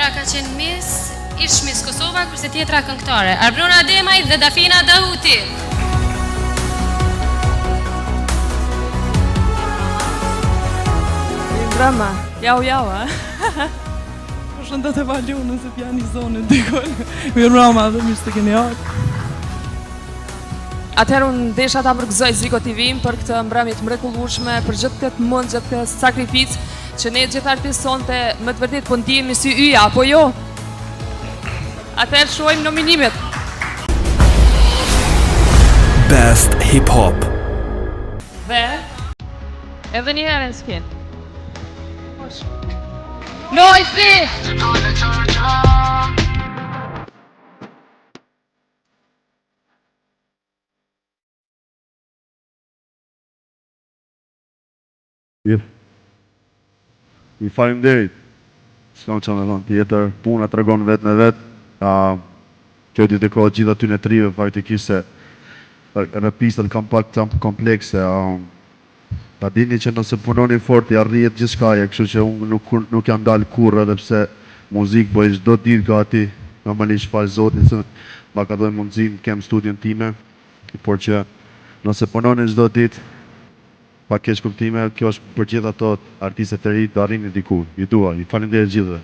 Njëra ka qenë ish Miss Kosova, kurse tjetra këngëtare. Arbruna Demaj dhe Dafina Dahuti. Brama, jau, Përshëndet e Valunën se t'ja një zonë dikon. Mirë Brama dhe mirë të keni ardhur. Atëherë unë desha ta përgëzoj Ziko TV-n për këtë mbrëmje të mrekullueshme, për gjithë këtë mund, gjithë këtë sakrificë që ne gjithë artistë sonte më të vërtet po ndihemi si yja, apo jo? Atëherë shohim nominimet. Best Hip Hop. Dhe edhe një herë në skin. Noisy! I faleminderit. S'kam që me thonë tjetër, puna të regon vetë me vetë. Kjo dedikohet gjitha ty në trive, faktikisht se në pistat kam pak të komplekse. Ta dini që nëse punoni fort i arrijet gjithë shkaje, kështu që unë nuk jam dalë kurrë edhe pse muzikë bëj çdo ditë gati, normalisht falë Zotit se ma ka dhënë mundësinë kem studion time, por që nëse punoni çdo ditë pa keq kuptime, kjo është për gjithë ato artistët e ri të arrini diku. Ju dua, i faleminderit gjithëve.